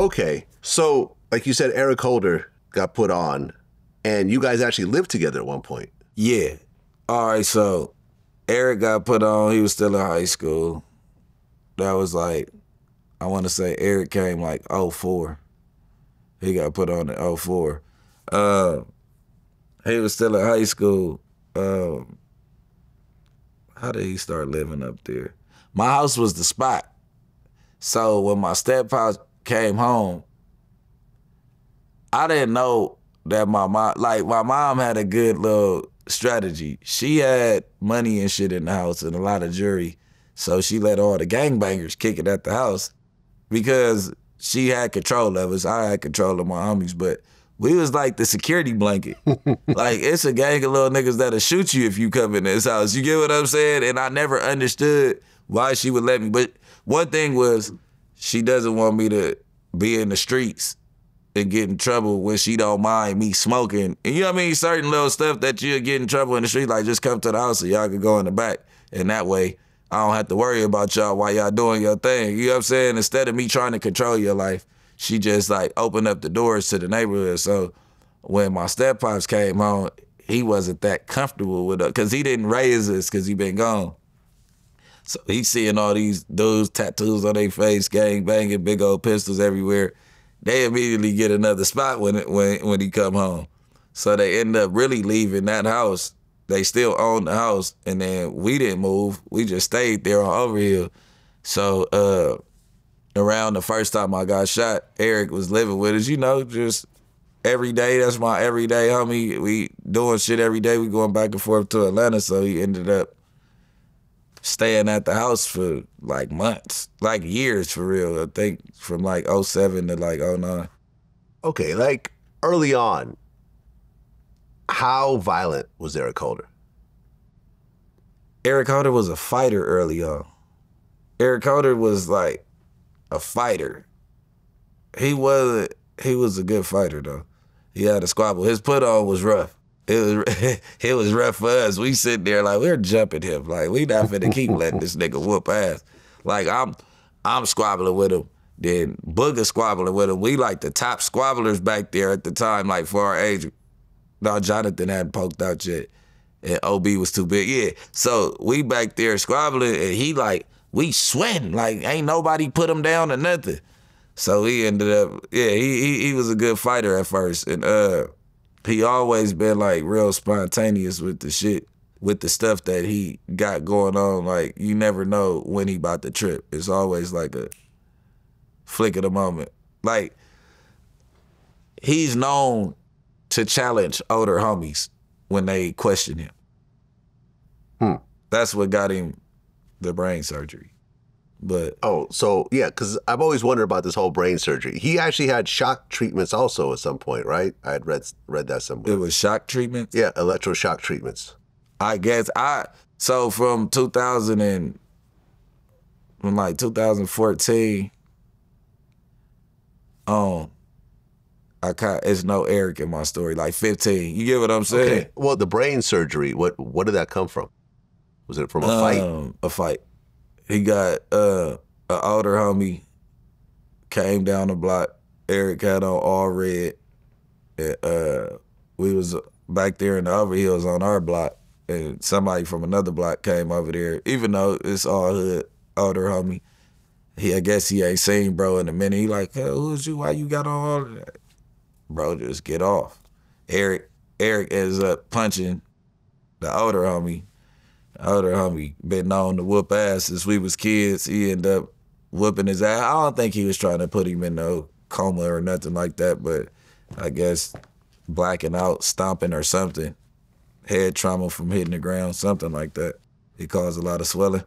Okay, so like you said, Eric Holder got put on, and you guys actually lived together at one point. Yeah. All right, so Eric got put on. He was still in high school. That was like, I want to say Eric came like '04. He got put on in '04. He was still in high school. How did he start living up there? My house was the spot. So when my stepfather came home, I didn't know that my mom had a good little strategy. She had money and shit in the house and a lot of jewelry. So she let all the gangbangers kick it at the house because she had control of us. I had control of my homies, but we was like the security blanket. Like, it's a gang of little niggas that'll shoot you if you come in this house. You get what I'm saying? And I never understood why she would let me. But one thing was, she doesn't want me to be in the streets and get in trouble when she don't mind me smoking. And you know what I mean? Certain little stuff that you'll get in trouble in the street, like just come to the house so y'all can go in the back. And that way, I don't have to worry about y'all while y'all doing your thing. You know what I'm saying? Instead of me trying to control your life, she just like opened up the doors to the neighborhood. So when my step-pops came home, he wasn't that comfortable with us because he didn't raise us because he been gone. So he's seeing all these dudes, tattoos on their face, gang banging, big old pistols everywhere. They immediately get another spot when he come home. So they end up really leaving that house. They still own the house, and then we didn't move. We just stayed there on Overhill. So around the first time I got shot, Eric was living with us, you know, just every day. That's my everyday homie. We doing shit every day. We going back and forth to Atlanta, so he ended up staying at the house for like months, like years for real. I think from like '07 to like '09. Okay, like early on, how violent was Eric Holder? Eric Holder was a fighter early on. Eric Holder was like a fighter. He was a good fighter though. He had a squabble. His put on was rough. It was rough for us. We sitting there like we're jumping him. Like we not finna keep letting this nigga whoop ass. Like I'm squabbling with him. Then Booger squabbling with him. We like the top squabblers back there at the time, like for our age. No, Jonathan hadn't poked out yet. And OB was too big. Yeah. So we back there squabbling and he like, we sweating. Like ain't nobody put him down or nothing. So he ended up, yeah, he was a good fighter at first. And he always been like real spontaneous with the shit, with the stuff that he got going on. Like you never know when he about to trip. It's always like a flick of the moment. Like he's known to challenge older homies when they question him. That's what got him the brain surgery. But oh, so yeah, because I've always wondered about this whole brain surgery. He actually had shock treatments also at some point, right? I had read that somewhere. It was shock treatments? Yeah, electroshock treatments. I guess so from 2014, it's no Eric in my story, like 15. You get what I'm saying? Okay. Well, the brain surgery, what did that come from? Was it from a fight? A fight. He got an older homie, came down the block. Eric had on all red. And, we was back there in the Overhills on our block, and somebody from another block came over there, even though it's all hood, older homie. I guess he ain't seen bro in a minute. He like, hey, who's you? Why you got on all of that? Bro, just get off. Eric ends up punching the older homie. The older homie been known to whoop ass since we was kids. He ended up whooping his ass. I don't think he was trying to put him in no coma or nothing like that, but I guess blacking out, stomping or something. Head trauma from hitting the ground, something like that. It caused a lot of swelling.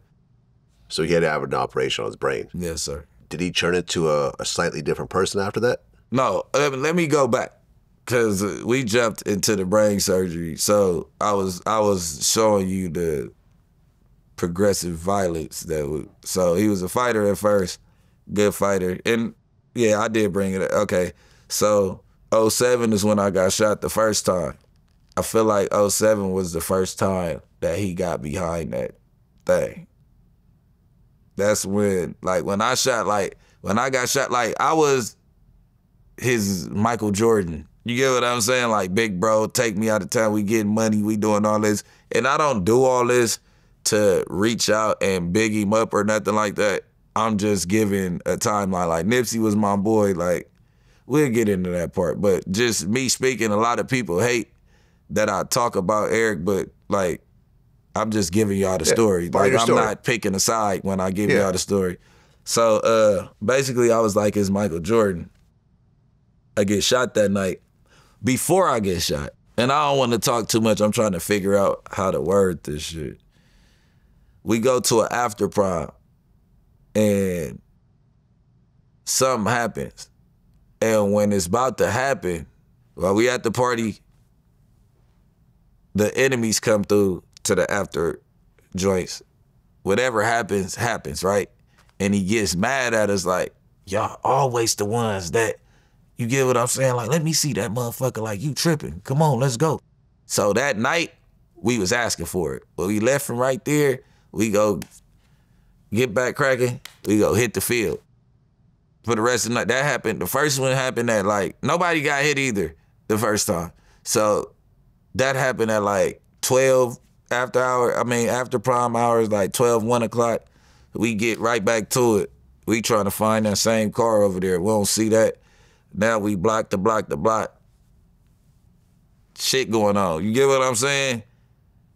So he had to have an operation on his brain? Yes, sir. Did he turn into a slightly different person after that? No, let me go back, because we jumped into the brain surgery. So I was showing you the progressive violence so he was a fighter at first, good fighter. And yeah, I did bring it up. Okay, so '07 is when I got shot the first time. I feel like '07 was the first time that he got behind that thing. That's when, like, when I got shot, like, I was his Michael Jordan. You get what I'm saying? Like, big bro, take me out of town. We getting money. We doing all this. And I don't do all this to reach out and big him up or nothing like that. I'm just giving a timeline. Like, Nipsey was my boy. Like, we'll get into that part. But just me speaking, a lot of people hate that I talk about Eric, but, like, I'm just giving y'all the story. Like, I'm not picking a side when I give y'all the story. So, basically, I was like, it's Michael Jordan. I get shot that night. Before I get shot, and I don't want to talk too much, I'm trying to figure out how to word this shit. We go to an after prom, and something happens. And when it's about to happen, while we at the party, the enemies come through to the after joints. Whatever happens, happens, right? And he gets mad at us like, y'all always the ones that, you get what I'm saying? Like, let me see that motherfucker, like, you tripping. Come on, let's go. So that night, we was asking for it. But we left from right there, we go get back cracking, we go hit the field. For the rest of the night, that happened. The first one happened at, like, nobody got hit either the first time. So that happened at, like, 12 after prime hours, like 12, 1 o'clock. We get right back to it. We trying to find that same car over there. We don't see that. Now we block the block. Shit going on. You get what I'm saying?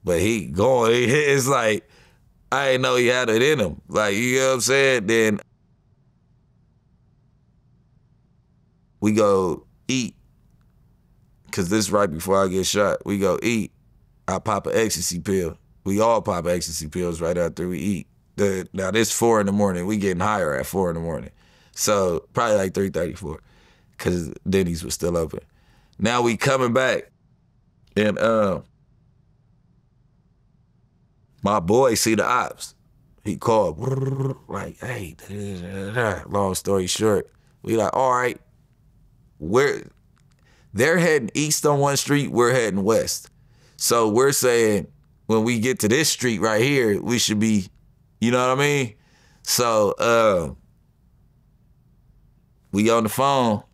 But he going. It's like, I didn't know he had it in him. Like, you know what I'm saying? Then we go eat. Because this is right before I get shot. We go eat. I pop an ecstasy pill. We all pop ecstasy pills right after we eat. Now, this 4 in the morning. We getting higher at 4 in the morning. So probably like 3:34. Because Denny's was still open. Now we coming back, and my boy see the ops. He called, like, hey, long story short, we like, all right, they're heading east on one street, we're heading west. So we're saying, when we get to this street right here, we should be, you know what I mean? So we on the phone,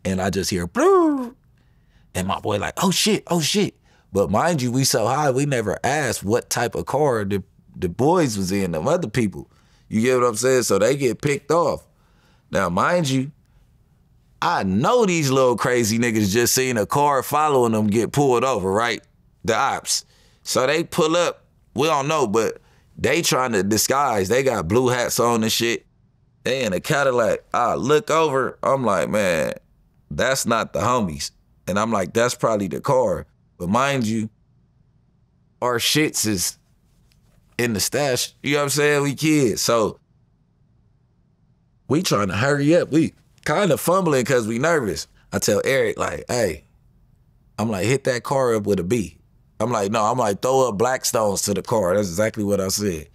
and I just hear, blue. And my boy like, oh shit. But mind you, we so high, we never asked what type of car the boys was in, them other people. You get what I'm saying? So they get picked off. Now, mind you, I know these little crazy niggas just seen a car following them get pulled over, right? The ops. So they pull up, we don't know, but they trying to disguise. They got blue hats on and shit. They in a Cadillac. I look over, I'm like, man, that's not the homies. And I'm like, that's probably the car. But mind you, our shits is in the stash. You know what I'm saying? We kids. So we trying to hurry up. We kind of fumbling because we nervous. I tell Eric, like, hey, I'm like, hit that car up with a B. I'm like, throw up Blackstones to the car. That's exactly what I said.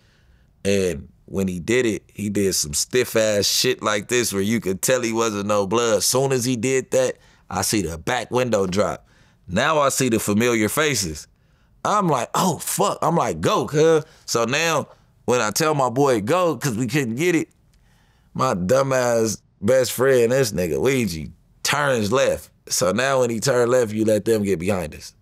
And when he did it, he did some stiff-ass shit like this where you could tell he wasn't no blood. As soon as he did that, I see the back window drop. Now I see the familiar faces. I'm like, oh, fuck. I'm like, go, cuz. So now when I tell my boy go, because we couldn't get it, my dumbass best friend, this nigga, Ouija, turns left. So now when he turned left, you let them get behind us.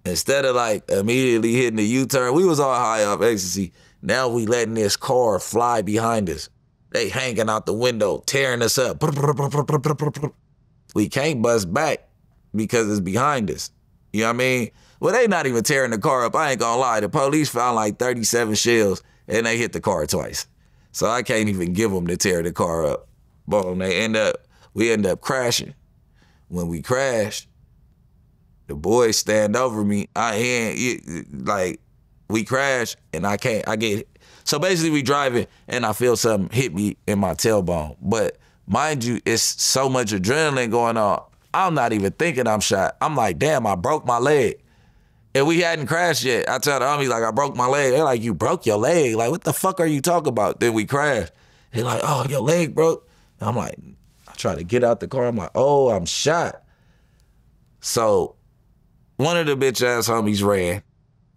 Instead of like immediately hitting the U-turn, we was all high off ecstasy. Now we letting this car fly behind us. They hanging out the window, tearing us up. We can't bust back because it's behind us. You know what I mean? Well, they not even tearing the car up. I ain't gonna lie. The police found like 37 shells and they hit the car twice. So I can't even give them to tear the car up. Boom, we end up crashing. When we crash, the boys stand over me. We crash and I get, so basically we driving and I feel something hit me in my tailbone. But mind you, it's so much adrenaline going on. I'm not even thinking I'm shot. I'm like, damn, I broke my leg. And we hadn't crashed yet. I tell the homies, like, I broke my leg. They're like, you broke your leg? Like, what the fuck are you talking about? Then we crashed. They're like, oh, your leg broke? And I'm like, I try to get out the car. I'm like, oh, I'm shot. So one of the bitch ass homies ran,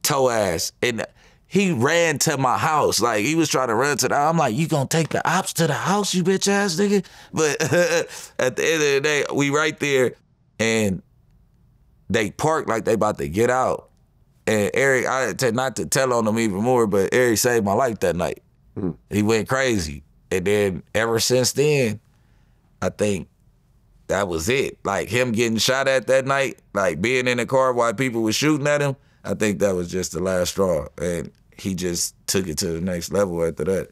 toe ass. And he ran to my house. Like, he was trying to run to the house. I'm like, you gonna take the ops to the house, you bitch ass nigga? But at the end of the day, we right there, and they parked like they about to get out. And Eric, I had not to tell on him even more, but Eric saved my life that night. He went crazy. And then ever since then, I think that was it. Like, him getting shot at that night, like being in the car while people were shooting at him, I think that was just the last straw. And he just took it to the next level after that.